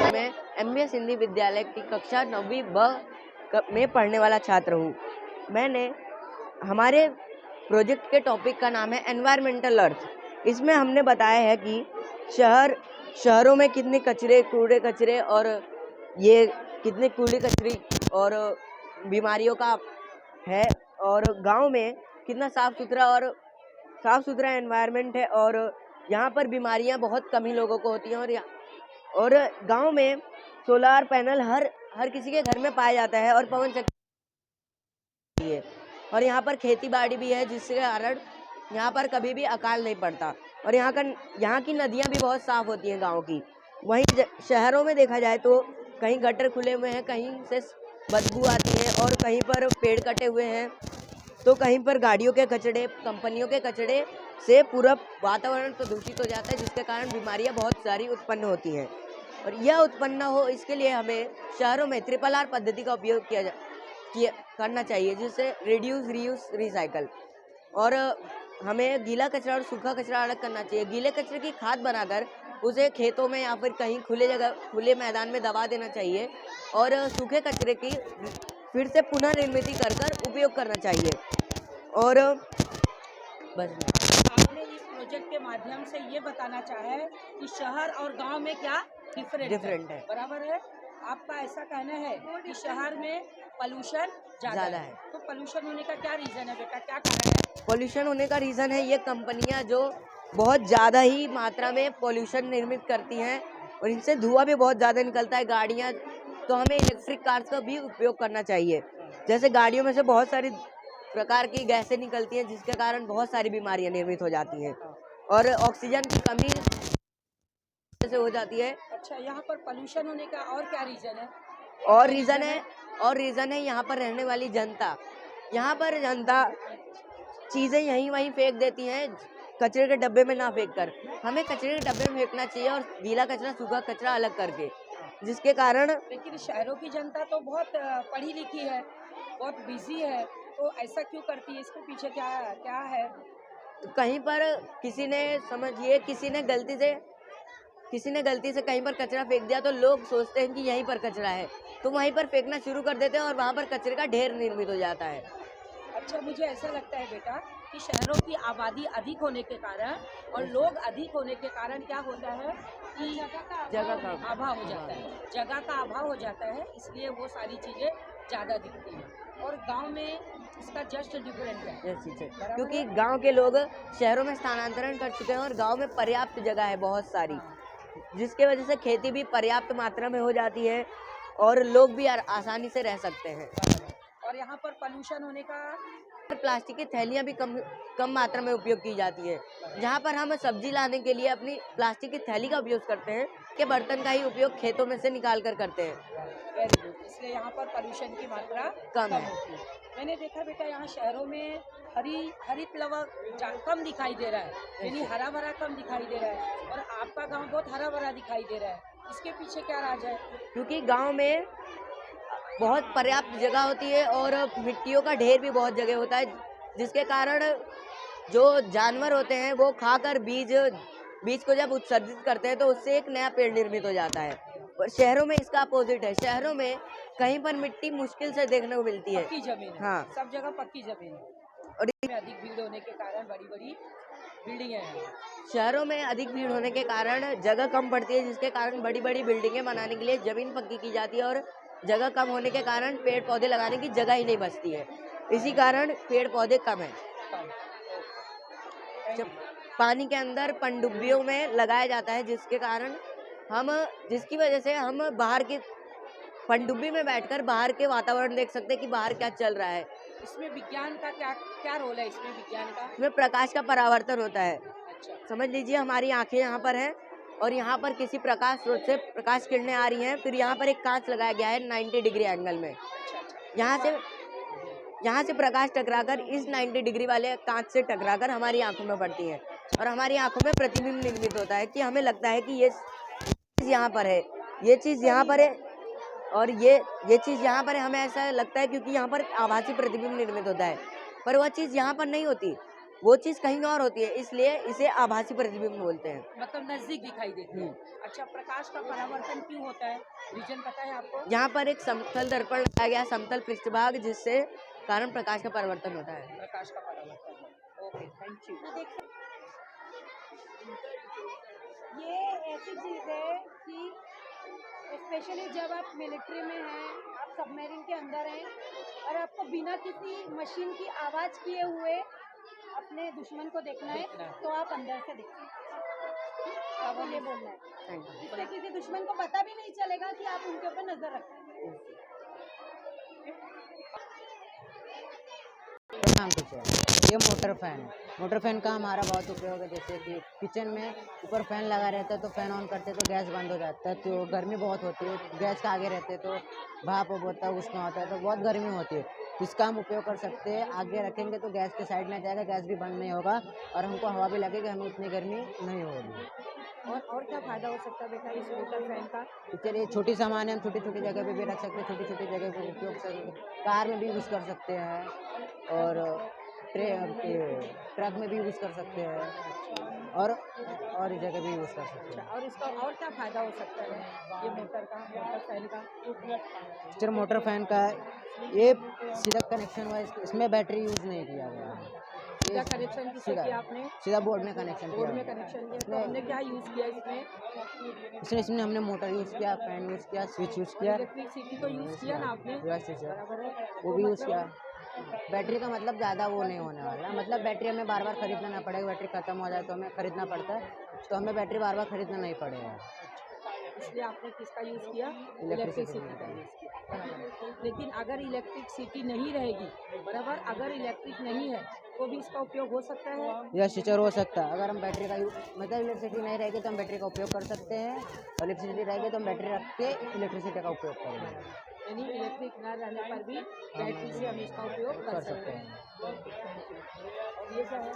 मैं MBS हिंदी विद्यालय की कक्षा 9वीं ब में पढ़ने वाला छात्र हूँ। मैंने हमारे प्रोजेक्ट के टॉपिक का नाम है एनवायरमेंटल अर्थ। इसमें हमने बताया है कि शहरों में कितने कूड़े कचरे और ये कितने कूड़े कचरे और बीमारियों का है, और गांव में कितना साफ सुथरा एनवायरनमेंट है, और यहाँ पर बीमारियाँ बहुत कम ही लोगों को होती हैं, और गांव में सोलार पैनल हर किसी के घर में पाया जाता है, और पवन चक्की है, और यहाँ पर खेती बाड़ी भी है, जिसके कारण यहाँ पर कभी भी अकाल नहीं पड़ता, और यहाँ की नदियाँ भी बहुत साफ होती हैं गांव की। वहीं शहरों में देखा जाए तो कहीं गटर खुले हुए हैं, कहीं से बदबू आती है, और कहीं पर पेड़ कटे हुए हैं, तो कहीं पर गाड़ियों के कचड़े, कंपनियों के कचड़े से पूरा वातावरण प्रदूषित हो जाता है, जिसके कारण बीमारियां बहुत सारी उत्पन्न होती हैं। और यह उत्पन्न हो, इसके लिए हमें शहरों में RRR पद्धति का उपयोग करना चाहिए, जिससे रिड्यूस, रीयूज, रिसाइकल। और हमें गीला कचरा और सूखा कचरा अलग करना चाहिए। गीले कचरे की खाद बनाकर उसे खेतों में या फिर कहीं खुले मैदान में दबा देना चाहिए, और सूखे कचरे की फिर से पुनर्निर्मित कर उपयोग करना चाहिए। और बस आपने इस प्रोजेक्ट के माध्यम से ये बताना चाहा है कि शहर और गांव में क्या डिफरेंट है, बराबर है। आपका ऐसा कहना है कि शहर में पोल्यूशन ज़्यादा है, तो पोल्यूशन होने का क्या रीज़न है बेटा, क्या कारण है? पोल्यूशन होने का रीज़न है ये कंपनियां जो बहुत ज़्यादा ही मात्रा में पोल्यूशन निर्मित करती हैं, और इनसे धुआं भी बहुत ज़्यादा निकलता है। गाड़ियां, तो हमें इलेक्ट्रिक कार्स का भी उपयोग करना चाहिए। जैसे गाड़ियों में से बहुत सारी प्रकार की गैसें निकलती हैं, जिसके कारण बहुत सारी बीमारियां निर्मित हो जाती हैं, और ऑक्सीजन की कमी से हो जाती है। अच्छा, यहाँ पर पोल्यूशन होने का और क्या रीज़न है? और रीज़न है यहाँ पर रहने वाली जनता। यहाँ पर जनता चीज़ें यहीं वहीं फेंक देती हैं, कचरे के डब्बे में ना फेंक कर। हमें कचरे के डब्बे में फेंकना चाहिए, और गीला कचरा सूखा कचरा अलग करके, जिसके कारण। लेकिन शहरों की जनता तो बहुत पढ़ी लिखी है, बहुत बिजी है, तो ऐसा क्यों करती है? इसके पीछे क्या है? तो कहीं पर किसी ने गलती से कहीं पर कचरा फेंक दिया, तो लोग सोचते हैं कि यहीं पर कचरा है, तो वहीं पर फेंकना शुरू कर देते हैं, और वहाँ पर कचरे का ढेर निर्मित हो जाता है। अच्छा, मुझे ऐसा लगता है बेटा कि शहरों की आबादी अधिक होने के कारण और लोग अधिक होने के कारण क्या होता है कि जगह का अभाव हो जाता है, इसलिए वो सारी चीज़ें ज़्यादा दिखती हैं। और गांव में इसका जस्ट डिफरेंट है, क्योंकि गांव के लोग शहरों में स्थानांतरण कर चुके हैं, और गांव में पर्याप्त जगह है बहुत सारी, जिसके वजह से खेती भी पर्याप्त मात्रा में हो जाती है, और लोग भी आसानी से रह सकते हैं। और यहाँ पर पोल्यूशन होने का, प्लास्टिक की थैलियाँ भी कम मात्रा में उपयोग की जाती है। जहाँ पर हम सब्जी लाने के लिए अपनी प्लास्टिक की थैली का उपयोग करते हैं, के बर्तन का ही उपयोग खेतों में से निकाल कर करते हैं। Very good. इसलिए यहाँ पर पोल्यूशन की मात्रा कम होती है। मैंने देखा बेटा यहाँ शहरों में हरित लवक कम दिखाई दे रहा है, यानी हरा भरा कम दिखाई दे रहा है, और आपका गांव बहुत हरा भरा दिखाई दे रहा है। इसके पीछे क्या राज है? क्योंकि गांव में बहुत पर्याप्त जगह होती है, और मिट्टियों का ढेर भी बहुत जगह होता है, जिसके कारण जो जानवर होते हैं वो खाकर बीज को जब उत्सर्जित करते हैं, तो उससे एक नया पेड़ निर्मित हो जाता है। और शहरों में इसका अपोजिट है। शहरों में कहीं पर मिट्टी मुश्किल से देखने को मिलती है, पक्की जमीन है। हाँ, सब जगह पक्की जमीन है, और इसमें अधिक भीड़ होने के कारण बड़ी बड़ी बिल्डिंगें हैं। शहरों में अधिक भीड़ होने के कारण जगह कम पड़ती है, जिसके कारण बड़ी बड़ी बिल्डिंगें बनाने के लिए जमीन पक्की की जाती है, और जगह कम होने के कारण पेड़ पौधे लगाने की जगह ही नहीं बचती है। इसी कारण पेड़ पौधे कम है। जब पानी के अंदर पनडुब्बियों में लगाया जाता है, जिसकी वजह से हम बाहर की पनडुब्बी में बैठकर बाहर के वातावरण देख सकते हैं कि बाहर क्या चल रहा है। इसमें विज्ञान का क्या रोल है? इसमें प्रकाश का परावर्तन होता है। अच्छा। समझ समझ लीजिए हमारी आंखें यहाँ पर हैं, और यहाँ पर किसी प्रकाश स्रोत से प्रकाश किरणें आ रही हैं, फिर यहाँ पर एक कांच लगाया गया है 90 डिग्री एंगल में। यहाँ से प्रकाश टकराकर इस 90 डिग्री वाले कांच से टकराकर हमारी आंखों में पड़ती है, और हमारी आंखों में प्रतिबिंब निर्मित होता है, कि हमें लगता है कि ये चीज़ यहाँ पर है, ये चीज़ यहाँ पर है, और ये चीज़ यहाँ पर है। हमें ऐसा लगता है क्योंकि यहाँ पर आभासी प्रतिबिंब निर्मित होता है, पर वह चीज़ यहाँ पर नहीं होती। वो चीज़ कहीं और होती है, इसलिए इसे आभासी प्रतिबिंब बोलते हैं। मतलब नजदीक दिखाई देती है। अच्छा, प्रकाश का परावर्तन क्यों होता है, रीजन पता है आपको? यहाँ पर एक समतल दर्पण लगाया गया, समतल पृष्ठभाग, जिससे कारण प्रकाश का परावर्तन होता है। प्रकाश का परावर्तन। Okay, thank you. ये ऐसी चीज है कि स्पेशली जब आप मिलिट्री में हैं, आप सबमरीन के अंदर हैं और आपको बिना किसी मशीन की आवाज किए हुए अपने दुश्मन को देखना है, तो आप अंदर से देखिए। अब ये बोलना है, इससे किसी दुश्मन को पता भी नहीं चलेगा कि आप उनके ऊपर नजर रख रहे हैं। प्रणाम टीचर। ये मोटर फैन है। मोटर फैन का हमारा बहुत उपयोग है, जैसे कि किचन में ऊपर फैन लगा रहता है तो फैन ऑन करते तो गैस बंद हो जाता है, तो गर्मी बहुत होती है, गैस का आगे रहते तो भाप होता है, उष्मा होता है, तो बहुत गर्मी होती है। इसका हम उपयोग कर सकते हैं, आगे रखेंगे तो गैस के साइड में जाएगा, गैस भी बंद नहीं होगा और हमको हवा भी लगेगी, हमें उतनी गर्मी नहीं होगी। और क्या फायदा हो सकता है बेटा इस मोटर फैन का? टीचर ये छोटी सामान है, हम छोटी छोटी जगह पे भी रख सकते हैं, छोटी छोटी जगह पे उपयोग कर सकते हैं, कार में भी यूज़ कर सकते हैं और ट्रक में भी यूज़ कर सकते हैं और इस जगह भी यूज़ कर सकते हैं। और इसका और क्या फायदा हो सकता है ये मोटर का, मोटर फैन का? टीचर मोटर फैन का ये सीधा कनेक्शन हुआ, इसमें बैटरी यूज़ नहीं किया गया है। सीधा कनेक्शन किसे सीधा किया आपने? सीधा बोर्ड में कनेक्शन बोर्ड किया में हुआ है। कनेक्शन किया, तो हमने क्या यूज किया इसमें? इसमें हमने मोटर यूज़ किया, फैन यूज़ किया, स्विच यूज़ किया, इलेक्ट्रिसिटी तो यूज किया ना आपने? यस टीचर, बराबर है। वो भी यूज़ किया। बैटरी का मतलब ज़्यादा वो नहीं होने वाला, मतलब बैटरी हमें बार बार खरीदना ना पड़ेगा, बैटरी ख़त्म हो जाए तो हमें खरीदना पड़ता है, तो हमें बैटरी बार बार खरीदना नहीं पड़ेगा। इसलिए आपने किसका यूज किया? इलेक्ट्रिसिटी इलेक्ट्रिसिटी का यूज किया, बराबर। लेकिन अगर इलेक्ट्रिसिटी नहीं रहेगी, बराबर, अगर इलेक्ट्रिक नहीं है तो भी इसका उपयोग हो सकता है? यस टीचर, हो सकता है। अगर हम बैटरी का मतलब इलेक्ट्रिसिटी नहीं रहेगी तो हम बैटरी का उपयोग कर सकते हैं, और इलेक्ट्रिसिटी रहेगी तो हम बैटरी रख के इलेक्ट्रिसिटी का उपयोग करेंगे। यानी इलेक्ट्रिक न रहने पर भी बैटरी से हम इसका उपयोग कर सकते हैं। और ये क्या है?